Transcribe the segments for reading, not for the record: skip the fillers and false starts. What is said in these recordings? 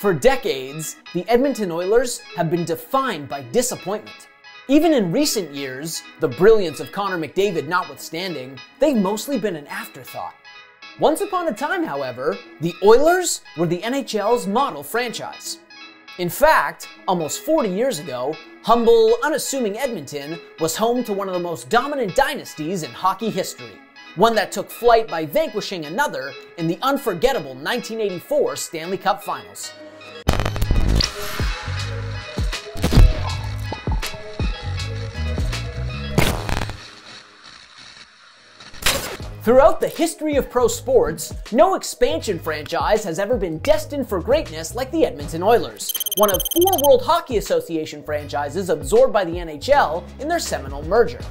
For decades, the Edmonton Oilers have been defined by disappointment. Even in recent years, the brilliance of Connor McDavid notwithstanding, they've mostly been an afterthought. Once upon a time, however, the Oilers were the NHL's model franchise. In fact, almost 40 years ago, humble, unassuming Edmonton was home to one of the most dominant dynasties in hockey history, one that took flight by vanquishing another in the unforgettable 1984 Stanley Cup Finals. Throughout the history of pro sports, no expansion franchise has ever been destined for greatness like the Edmonton Oilers, one of 4 World Hockey Association franchises absorbed by the NHL in their seminal merger.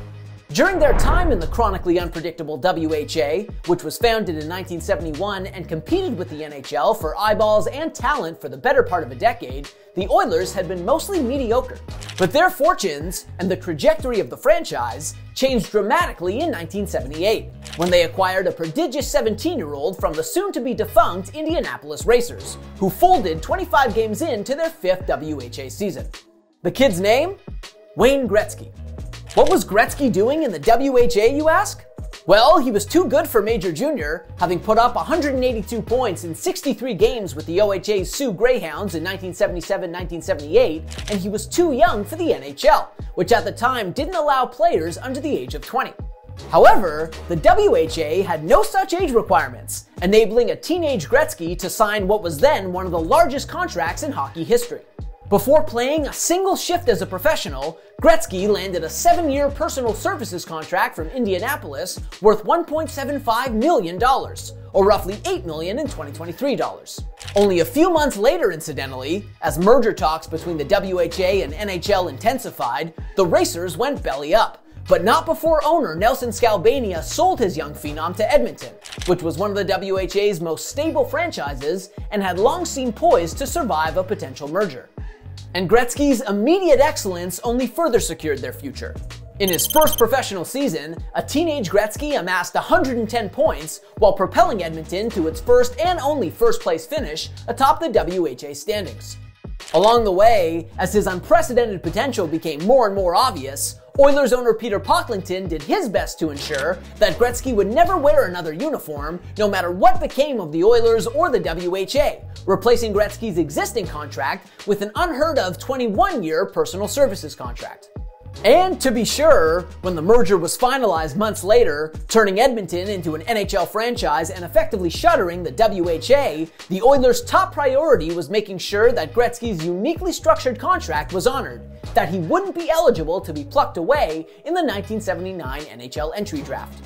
During their time in the chronically unpredictable WHA, which was founded in 1971 and competed with the NHL for eyeballs and talent for the better part of a decade, the Oilers had been mostly mediocre. But their fortunes, and the trajectory of the franchise, changed dramatically in 1978, when they acquired a prodigious 17-year-old from the soon-to-be-defunct Indianapolis Racers, who folded 25 games into their 5th WHA season. The kid's name? Wayne Gretzky. What was Gretzky doing in the WHA, you ask? Well, he was too good for Major Junior, having put up 182 points in 63 games with the OHA's Sioux Greyhounds in 1977-1978, and he was too young for the NHL, which at the time didn't allow players under the age of 20. However, the WHA had no such age requirements, enabling a teenage Gretzky to sign what was then one of the largest contracts in hockey history. Before playing a single shift as a professional, Gretzky landed a 7-year personal services contract from Indianapolis worth $1.75 million, or roughly $8 million in 2023 dollars. Only a few months later, incidentally, as merger talks between the WHA and NHL intensified, the Racers went belly up, but not before owner Nelson Scalbania sold his young phenom to Edmonton, which was one of the WHA's most stable franchises and had long seemed poised to survive a potential merger. And Gretzky's immediate excellence only further secured their future. In his first professional season, a teenage Gretzky amassed 110 points while propelling Edmonton to its first and only first-place finish atop the WHA standings. Along the way, as his unprecedented potential became more and more obvious, Oilers owner Peter Pocklington did his best to ensure that Gretzky would never wear another uniform, no matter what became of the Oilers or the WHA, replacing Gretzky's existing contract with an unheard-of 21-year personal services contract. And to be sure, when the merger was finalized months later, turning Edmonton into an NHL franchise and effectively shuttering the WHA, the Oilers' top priority was making sure that Gretzky's uniquely structured contract was honored, that he wouldn't be eligible to be plucked away in the 1979 NHL entry draft.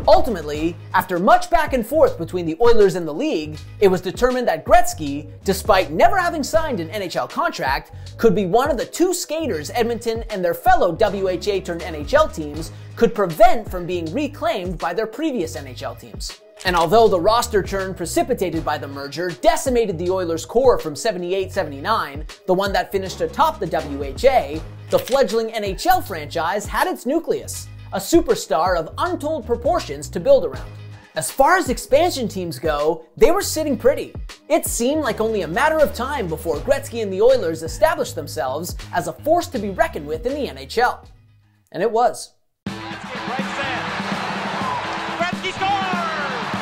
Ultimately, after much back and forth between the Oilers and the league, it was determined that Gretzky, despite never having signed an NHL contract, could be one of the 2 skaters Edmonton and their fellow WHA-turned-NHL teams could prevent from being reclaimed by their previous NHL teams. And although the roster churn precipitated by the merger decimated the Oilers' core from 78-79, the one that finished atop the WHA, the fledgling NHL franchise had its nucleus, a superstar of untold proportions to build around. As far as expansion teams go, they were sitting pretty. It seemed like only a matter of time before Gretzky and the Oilers established themselves as a force to be reckoned with in the NHL. And it was. Gretzky scores!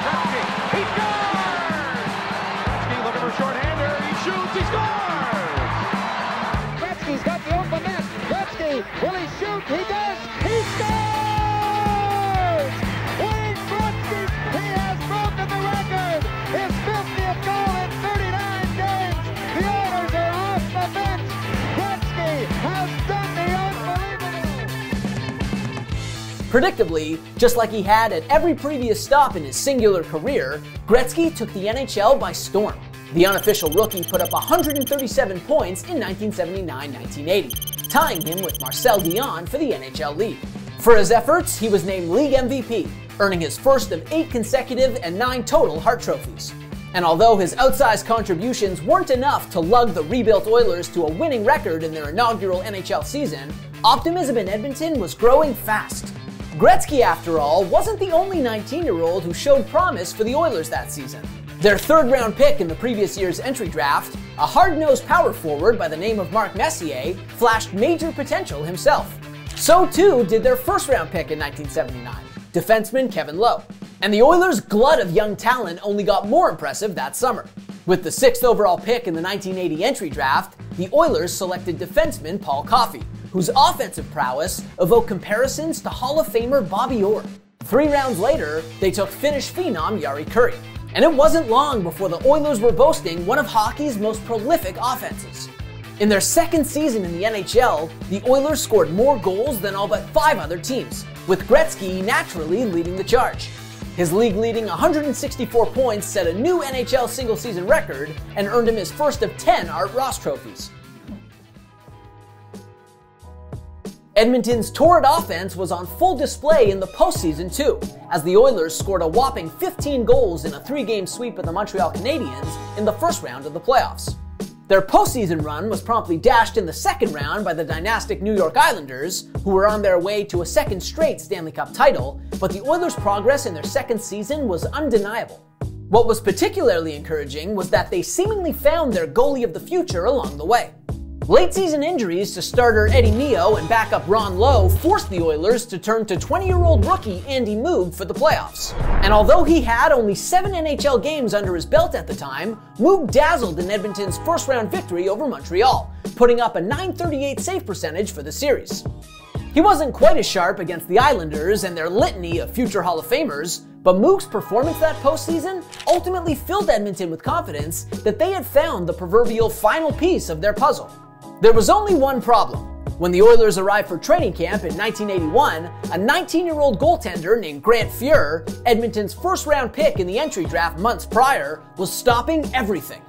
Gretzky, he scores! Gretzky looking for a short-hander, he shoots, he scores! Gretzky's got the open net. Gretzky, will he shoot? He does! He scores! Wayne Gretzky, he has broken the record! His 50th goal in 39 games! The Oilers are off the bench! Gretzky has done the unbelievable! Predictably, just like he had at every previous stop in his singular career, Gretzky took the NHL by storm. The unofficial rookie put up 137 points in 1979-1980, tying him with Marcel Dion for the NHL lead. For his efforts, he was named League MVP, earning his first of 8 consecutive and 9 total Hart trophies. And although his outsized contributions weren't enough to lug the rebuilt Oilers to a winning record in their inaugural NHL season, optimism in Edmonton was growing fast. Gretzky, after all, wasn't the only 19-year-old who showed promise for the Oilers that season. Their third-round pick in the previous year's entry draft, a hard-nosed power forward by the name of Mark Messier, flashed major potential himself. So too did their first-round pick in 1979, defenseman Kevin Lowe. And the Oilers' glut of young talent only got more impressive that summer. With the 6th overall pick in the 1980 entry draft, the Oilers selected defenseman Paul Coffey, whose offensive prowess evoked comparisons to Hall of Famer Bobby Orr. 3 rounds later, they took Finnish phenom Jari Kurri. And it wasn't long before the Oilers were boasting one of hockey's most prolific offenses. In their second season in the NHL, the Oilers scored more goals than all but 5 other teams, with Gretzky naturally leading the charge. His league-leading 164 points set a new NHL single-season record and earned him his first of 10 Art Ross trophies. Edmonton's torrid offense was on full display in the postseason too, as the Oilers scored a whopping 15 goals in a 3-game sweep of the Montreal Canadiens in the first round of the playoffs. Their postseason run was promptly dashed in the second round by the dynastic New York Islanders, who were on their way to a second straight Stanley Cup title, but the Oilers' progress in their second season was undeniable. What was particularly encouraging was that they seemingly found their goalie of the future along the way. Late-season injuries to starter Eddie Mio and backup Ron Lowe forced the Oilers to turn to 20-year-old rookie Andy Moog for the playoffs. And although he had only 7 NHL games under his belt at the time, Moog dazzled in Edmonton's first-round victory over Montreal, putting up a .938 save percentage for the series. He wasn't quite as sharp against the Islanders and their litany of future Hall of Famers, but Moog's performance that postseason ultimately filled Edmonton with confidence that they had found the proverbial final piece of their puzzle. There was only one problem. When the Oilers arrived for training camp in 1981, a 19-year-old goaltender named Grant Fuhr, Edmonton's first-round pick in the entry draft months prior, was stopping everything.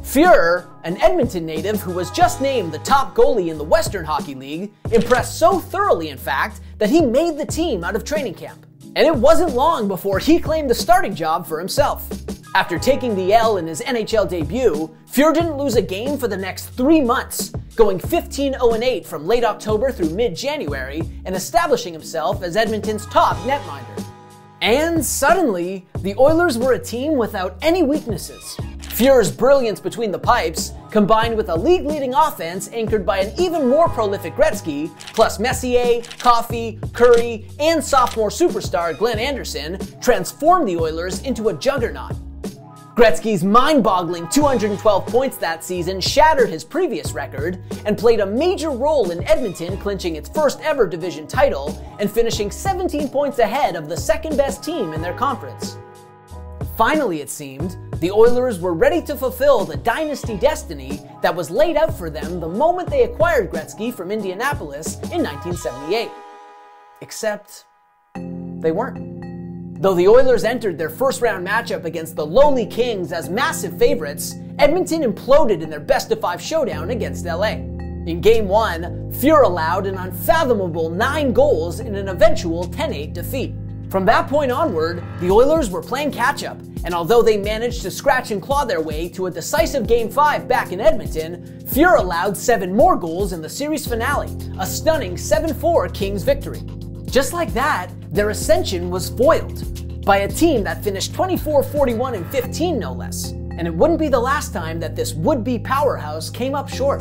Fuhr, an Edmonton native who was just named the top goalie in the Western Hockey League, impressed so thoroughly, in fact, that he made the team out of training camp. And it wasn't long before he claimed the starting job for himself. After taking the L in his NHL debut, Fuhr didn't lose a game for the next 3 months, going 15-0-8 from late October through mid-January and establishing himself as Edmonton's top netminder. And suddenly, the Oilers were a team without any weaknesses. Fuhr's brilliance between the pipes, combined with a league-leading offense anchored by an even more prolific Gretzky, plus Messier, Coffey, Kurri, and sophomore superstar Glenn Anderson, transformed the Oilers into a juggernaut. Gretzky's mind-boggling 212 points that season shattered his previous record and played a major role in Edmonton clinching its first ever division title and finishing 17 points ahead of the second-best team in their conference. Finally, it seemed, the Oilers were ready to fulfill the dynasty destiny that was laid out for them the moment they acquired Gretzky from Indianapolis in 1978. Except, they weren't. Though the Oilers entered their first-round matchup against the lowly Kings as massive favorites, Edmonton imploded in their best-of-5 showdown against LA. In Game 1, Fuhr allowed an unfathomable 9 goals in an eventual 10-8 defeat. From that point onward, the Oilers were playing catch-up, and although they managed to scratch and claw their way to a decisive Game 5 back in Edmonton, Fuhr allowed 7 more goals in the series finale, a stunning 7-4 Kings victory. Just like that, their ascension was foiled by a team that finished 24-41-15 no less. And it wouldn't be the last time that this would-be powerhouse came up short.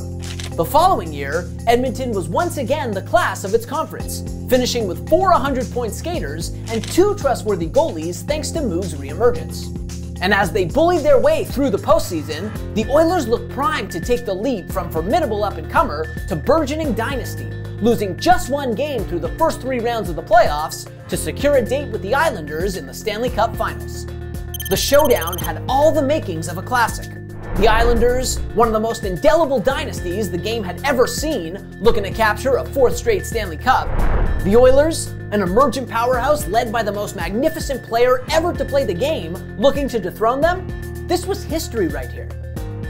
The following year, Edmonton was once again the class of its conference, finishing with 4 100-point skaters and 2 trustworthy goalies thanks to Moog's re-emergence. And as they bullied their way through the postseason, the Oilers looked primed to take the leap from formidable up-and-comer to burgeoning dynasty, losing just 1 game through the first 3 rounds of the playoffs to secure a date with the Islanders in the Stanley Cup Finals. The showdown had all the makings of a classic. The Islanders, one of the most indelible dynasties the game had ever seen, looking to capture a 4th straight Stanley Cup. The Oilers, an emergent powerhouse led by the most magnificent player ever to play the game, looking to dethrone them. This was history right here.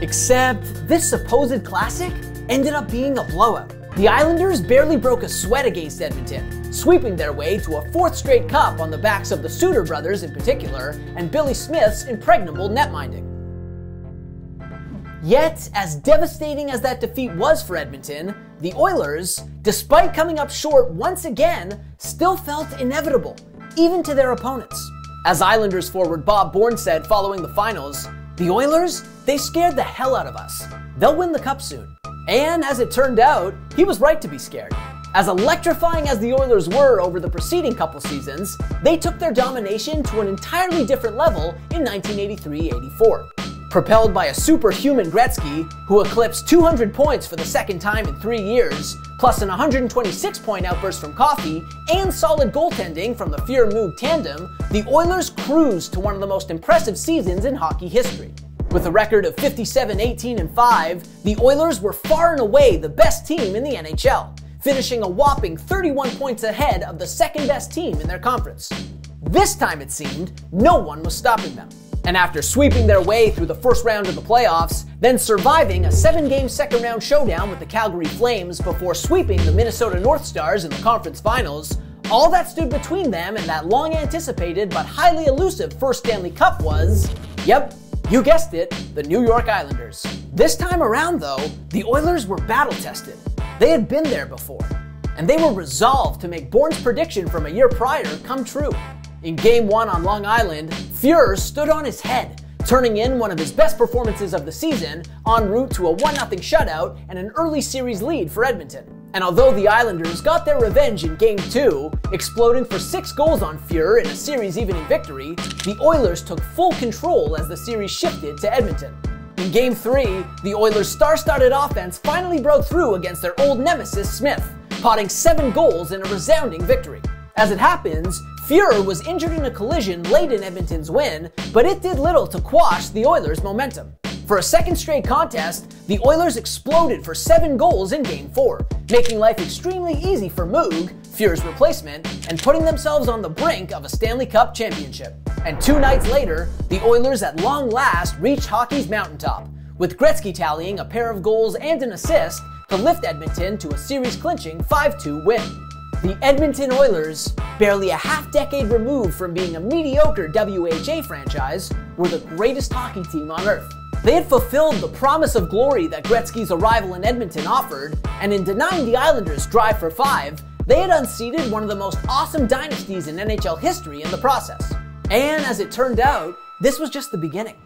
Except this supposed classic ended up being a blowout. The Islanders barely broke a sweat against Edmonton, sweeping their way to a 4th straight cup on the backs of the Suter brothers in particular, and Billy Smith's impregnable netminding. Yet, as devastating as that defeat was for Edmonton, the Oilers, despite coming up short once again, still felt inevitable, even to their opponents. As Islanders forward Bob Bourne said following the finals, "The Oilers, they scared the hell out of us. They'll win the cup soon." And as it turned out, he was right to be scared. As electrifying as the Oilers were over the preceding couple seasons, they took their domination to an entirely different level in 1983-84. Propelled by a superhuman Gretzky, who eclipsed 200 points for the second time in 3 years, plus an 126-point outburst from Coffey, and solid goaltending from the Fuhr-Moog tandem, the Oilers cruised to one of the most impressive seasons in hockey history. With a record of 57-18-5, the Oilers were far and away the best team in the NHL, finishing a whopping 31 points ahead of the second-best team in their conference. This time, it seemed, no one was stopping them. And after sweeping their way through the first round of the playoffs, then surviving a 7-game second-round showdown with the Calgary Flames before sweeping the Minnesota North Stars in the conference finals, all that stood between them and that long-anticipated but highly elusive first Stanley Cup was, yep, you guessed it, the New York Islanders. This time around, though, the Oilers were battle-tested. They had been there before, and they were resolved to make Bourne's prediction from a year prior come true. In Game 1 on Long Island, Fuhr stood on his head, turning in one of his best performances of the season en route to a 1-0 shutout and an early series lead for Edmonton. And although the Islanders got their revenge in Game 2, exploding for 6 goals on Fuhr in a series-evening victory, the Oilers took full control as the series shifted to Edmonton. In Game 3, the Oilers' star-studded offense finally broke through against their old nemesis Smith, potting 7 goals in a resounding victory. As it happens, Fuhr was injured in a collision late in Edmonton's win, but it did little to quash the Oilers' momentum. For a second straight contest, the Oilers exploded for 7 goals in Game 4, making life extremely easy for Moog, Fuhr's replacement, and putting themselves on the brink of a Stanley Cup championship. And 2 nights later, the Oilers at long last reached hockey's mountaintop, with Gretzky tallying a pair of goals and an assist to lift Edmonton to a series-clinching 5-2 win. The Edmonton Oilers, barely a half-decade removed from being a mediocre WHA franchise, were the greatest hockey team on earth. They had fulfilled the promise of glory that Gretzky's arrival in Edmonton offered, and in denying the Islanders' drive for 5, they had unseated one of the most awesome dynasties in NHL history in the process. And as it turned out, this was just the beginning.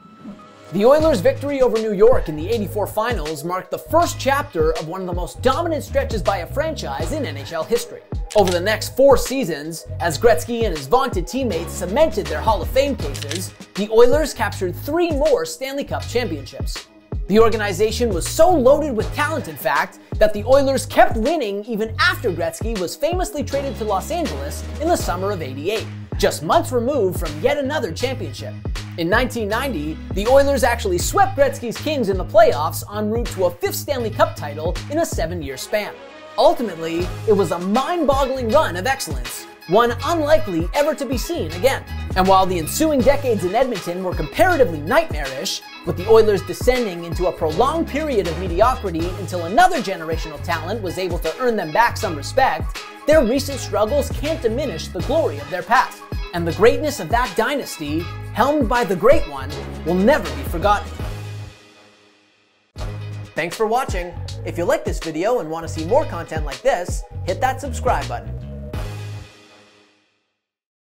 The Oilers' victory over New York in the '84 finals marked the first chapter of one of the most dominant stretches by a franchise in NHL history. Over the next 4 seasons, as Gretzky and his vaunted teammates cemented their Hall of Fame cases, the Oilers captured 3 more Stanley Cup championships. The organization was so loaded with talent, in fact, that the Oilers kept winning even after Gretzky was famously traded to Los Angeles in the summer of '88, just months removed from yet another championship. In 1990, the Oilers actually swept Gretzky's Kings in the playoffs en route to a 5th Stanley Cup title in a 7-year span. Ultimately, it was a mind-boggling run of excellence, one unlikely ever to be seen again. And while the ensuing decades in Edmonton were comparatively nightmarish, with the Oilers descending into a prolonged period of mediocrity until another generational talent was able to earn them back some respect, their recent struggles can't diminish the glory of their past. And the greatness of that dynasty, helmed by the Great One, will never be forgotten. Thanks for watching. If you like this video and want to see more content like this, hit that subscribe button.